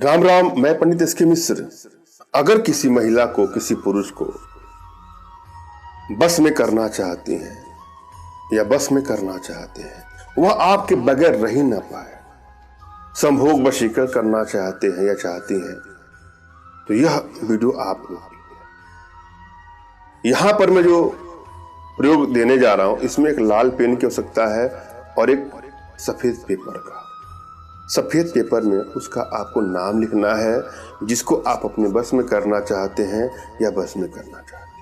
राम राम। मैं पंडित एस के मिश्र। अगर किसी महिला को किसी पुरुष को बस में करना चाहती हैं या बस में करना चाहते हैं, वह आपके बगैर रह ही ना पाए, संभोग वशीकरण करना चाहते हैं या चाहती हैं, तो यह वीडियो आप लोग यहां पर मैं जो प्रयोग देने जा रहा हूं, इसमें एक लाल पेन की आवश्यकता है और एक सफेद पेपर का। सफेद पेपर में उसका आपको नाम लिखना है जिसको आप अपने बस में करना चाहते हैं या बस में करना चाहते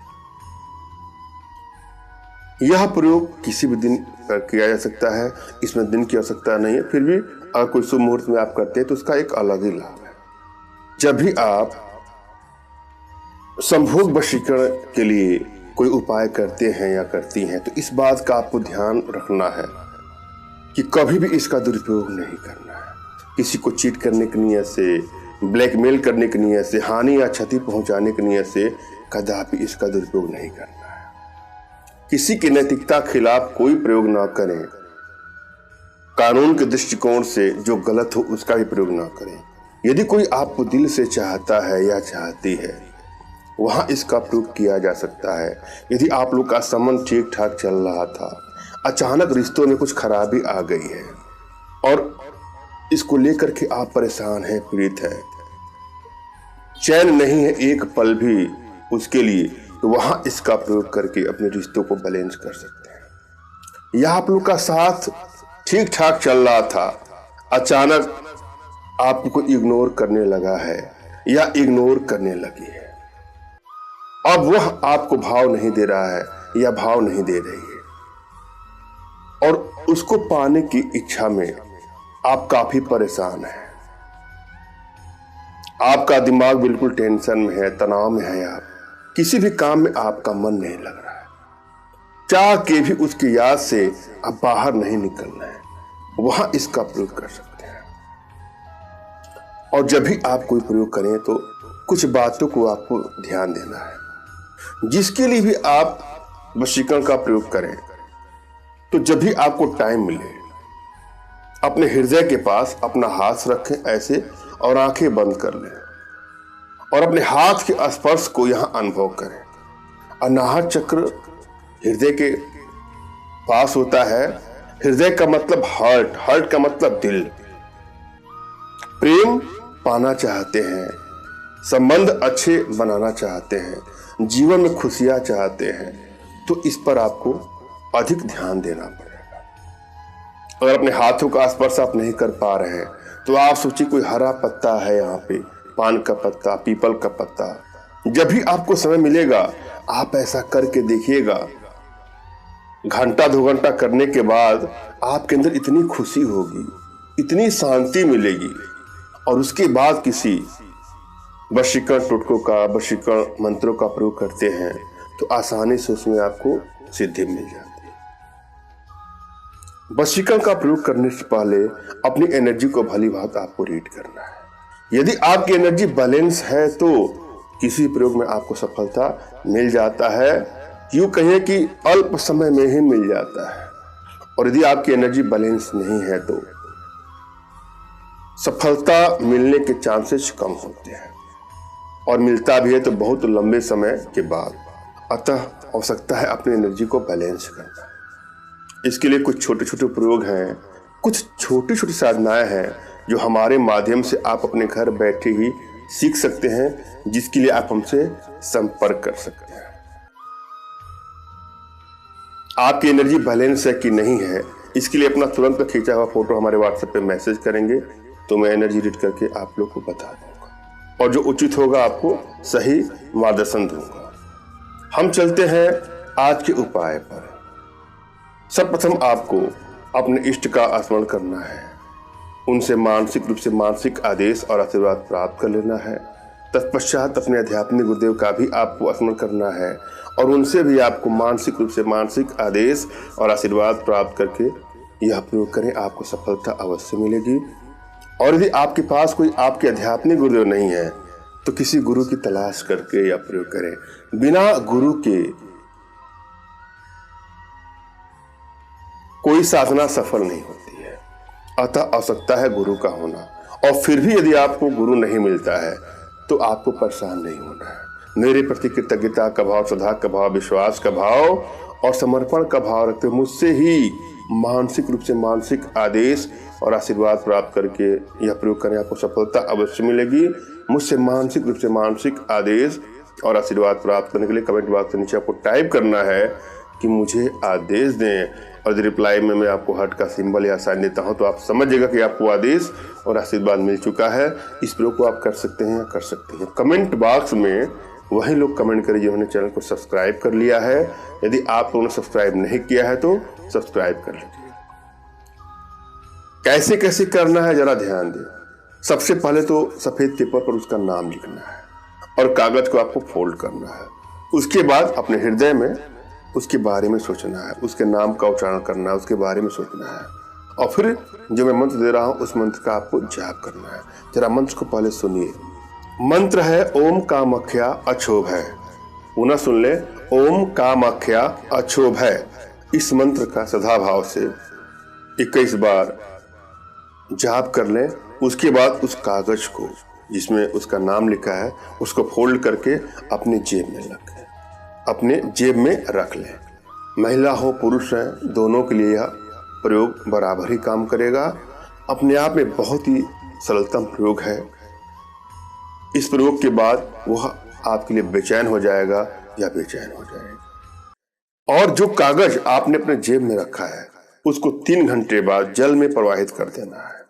हैं। यह प्रयोग किसी भी दिन किया जा सकता है, इसमें दिन की आवश्यकता नहीं है। फिर भी अगर कोई शुभ मुहूर्त में आप करते हैं तो उसका एक अलग ही लाभ है। जब भी आप संभोग वशीकरण के लिए कोई उपाय करते हैं या करती हैं, तो इस बात का आपको ध्यान रखना है कि कभी भी इसका दुरुपयोग नहीं करना है। किसी को चीट करने की नीयत से, ब्लैकमेल करने की नीयत से, हानि या क्षति पहुंचाने की नीयत से कदापि इसका दुरुपयोग नहीं करना है। किसी की नैतिकता के खिलाफ कोई प्रयोग ना करें। कानून के दृष्टिकोण से जो गलत हो उसका भी प्रयोग ना करें। यदि कोई आपको दिल से चाहता है या चाहती है, वहां इसका प्रयोग किया जा सकता है। यदि आप लोग का संबंध ठीक ठाक चल रहा था, अचानक रिश्तों में कुछ खराबी आ गई है और इसको लेकर के आप परेशान हैं, पीड़ित हैं, चैन नहीं है एक पल भी उसके लिए, तो वहां इसका प्रयोग करके अपने रिश्तों को बैलेंस कर सकते हैं। यह आप लोग का साथ ठीक ठाक चल रहा था, अचानक आपको इग्नोर करने लगा है या इग्नोर करने लगी है, अब वह आपको भाव नहीं दे रहा है या भाव नहीं दे रही है, और उसको पाने की इच्छा में आप काफी परेशान हैं। आपका दिमाग बिल्कुल टेंशन में है, तनाव में है। आप किसी भी काम में आपका मन नहीं लग रहा है, चाह के भी उसकी याद से आप बाहर नहीं निकलना है, वहां इसका प्रयोग कर सकते हैं। और जब भी आप कोई प्रयोग करें तो कुछ बातों को आपको ध्यान देना है। जिसके लिए भी आप वशीकरण का प्रयोग करें, तो जब भी आपको टाइम मिले, अपने हृदय के पास अपना हाथ रखें ऐसे और आंखें बंद कर लें और अपने हाथ के स्पर्श को यहां अनुभव करें। अनाहत चक्र हृदय के पास होता है। हृदय का मतलब हार्ट, हार्ट का मतलब दिल। प्रेम पाना चाहते हैं, संबंध अच्छे बनाना चाहते हैं, जीवन में खुशियां चाहते हैं, तो इस पर आपको अधिक ध्यान देना पड़ेगा। अगर अपने हाथों का स्पर्श आप नहीं कर पा रहे हैं, तो आप सोचिए कोई हरा पत्ता है यहाँ पे, पान का पत्ता, पीपल का पत्ता। जब भी आपको समय मिलेगा आप ऐसा करके देखिएगा। घंटा 2 घंटा करने के बाद आपके अंदर इतनी खुशी होगी, इतनी शांति मिलेगी, और उसके बाद किसी वशीकरण टोटकों का, वशीकरण मंत्रों का प्रयोग करते हैं तो आसानी से उसमें आपको सिद्धि मिल जाती है। वशीकरण का प्रयोग करने से पहले अपनी एनर्जी को भली भांत आपको रीड करना है। यदि आपकी एनर्जी बैलेंस है तो किसी प्रयोग में आपको सफलता मिल जाता है, यूं कहें कि अल्प समय में ही मिल जाता है। और यदि आपकी एनर्जी बैलेंस नहीं है तो सफलता मिलने के चांसेस कम होते हैं, और मिलता भी है तो बहुत लंबे समय के बाद। अतः आवश्यकता है अपनी एनर्जी को बैलेंस करना। इसके लिए कुछ छोटे छोटे प्रयोग हैं, कुछ छोटी छोटी साधनाएं हैं जो हमारे माध्यम से आप अपने घर बैठे ही सीख सकते हैं, जिसके लिए आप हमसे संपर्क कर सकते हैं। आपकी एनर्जी बैलेंस है कि नहीं है, इसके लिए अपना तुरंत खींचा हुआ फोटो हमारे व्हाट्सएप पे मैसेज करेंगे तो मैं एनर्जी रीड करके आप लोग को बता दूंगा, और जो उचित होगा आपको सही मार्गदर्शन दूंगा। हम चलते हैं आज के उपाय पर। सर्वप्रथम आपको अपने इष्ट का स्मरण करना है, उनसे मानसिक रूप से मानसिक आदेश और आशीर्वाद प्राप्त कर लेना है। तत्पश्चात अपने आध्यात्मिक गुरुदेव का भी आपको स्मरण करना है और उनसे भी आपको मानसिक रूप से मानसिक आदेश और आशीर्वाद प्राप्त करके यह प्रयोग करें, आपको सफलता अवश्य मिलेगी। और यदि आपके पास कोई आपके आध्यात्मिक गुरुदेव नहीं है तो किसी गुरु की तलाश करके यह प्रयोग करें। बिना गुरु के कोई साधना सफल नहीं होती है। अतः आवश्यकता है गुरु का होना, और फिर भी यदि आपको गुरु नहीं मिलता है तो आपको परेशान नहीं होना है। मेरे प्रति कृतज्ञता का भाव, श्रद्धा का भाव, विश्वास का भाव और समर्पण का भाव रखते मुझसे ही मानसिक रूप से मानसिक आदेश और आशीर्वाद प्राप्त करके यह प्रयोग करें, आपको सफलता अवश्य मिलेगी। मुझसे मानसिक रूप से मानसिक आदेश और आशीर्वाद प्राप्त करने के लिए कमेंट बॉक्स के नीचे आपको टाइप करना है कि मुझे आदेश दें, और यदि रिप्लाई में मैं आपको हार्ट का सिंबल या साइन देता हूं तो आप समझिएगा कि आपको आदेश और आशीर्वाद मिल चुका है। इस प्रयोग को आप कर सकते हैं या कर सकते हैं। कमेंट बॉक्स में वही लोग कमेंट करें जिन्होंने चैनल को सब्सक्राइब कर लिया है। यदि आप लोगों ने सब्सक्राइब नहीं किया है तो सब्सक्राइब कर लीजिए। कैसे कैसे करना है जरा ध्यान दें। सबसे पहले तो सफेद पेपर पर उसका नाम लिखना है और कागज को आपको फोल्ड करना है। उसके बाद अपने हृदय में उसके बारे में सोचना है, उसके नाम का उच्चारण करना है, उसके बारे में सोचना है, और फिर जो मैं मंत्र दे रहा हूं उस मंत्र का आपको जाप करना है। जरा मंत्र को पहले सुनिए। मंत्र है ओम कामाख्या अक्षोभय। पुनः सुन ले, ओम कामाख्या अक्षोभय। इस मंत्र का सदा भाव से 21 बार जाप कर लें। उसके बाद उस कागज को जिसमें उसका नाम लिखा है उसको फोल्ड करके अपने जेब में रख लें। महिला हो पुरुष है, दोनों के लिए यह प्रयोग बराबर ही काम करेगा। अपने आप में बहुत ही सरलतम प्रयोग है। इस प्रयोग के बाद वह आपके लिए बेचैन हो जाएगा या बेचैन हो जाएगा। और जो कागज आपने अपने जेब में रखा है उसको 3 घंटे बाद जल में प्रवाहित कर देना है।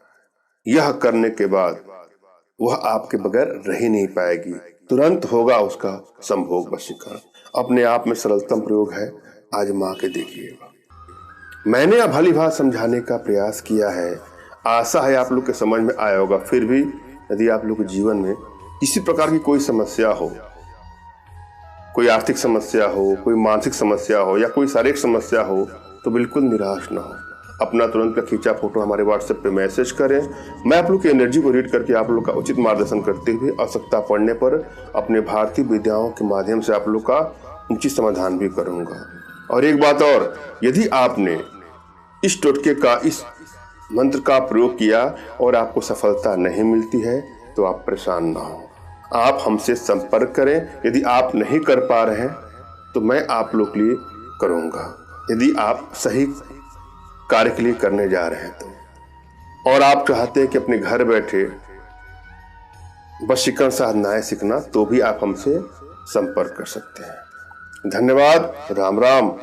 यह करने के बाद वह आपके बगैर रह ही नहीं पाएगी, तुरंत होगा उसका संभोग वशीकरण। अपने आप में सरलतम प्रयोग है, आजमा के देखिएगा। मैंने अब भली भांति समझाने का प्रयास किया है, आशा है आप लोग के समझ में आया होगा। फिर भी यदि आप लोग के जीवन में किसी प्रकार की कोई समस्या हो, कोई आर्थिक समस्या हो, कोई मानसिक समस्या हो या कोई शारीरिक समस्या हो तो बिल्कुल निराश ना हो। अपना तुरंत का खींचा फोटो हमारे व्हाट्सएप पे मैसेज करें। मैं आप लोग की एनर्जी को रीड करके आप लोग का उचित मार्गदर्शन करते हुए आवश्यकता पड़ने पर अपने भारतीय विद्याओं के माध्यम से आप लोग का उचित समाधान भी करूंगा। और एक बात और, यदि आपने इस टोटके का, इस मंत्र का प्रयोग किया और आपको सफलता नहीं मिलती है तो आप परेशान ना हो, आप हमसे संपर्क करें। यदि आप नहीं कर पा रहे हैं तो मैं आप लोग के लिए करूंगा, यदि आप सही कार्य के लिए करने जा रहे हैं तो। और आप चाहते हैं कि अपने घर बैठे वशीकरण साधनाएं सीखना तो भी आप हमसे संपर्क कर सकते हैं। धन्यवाद। राम राम।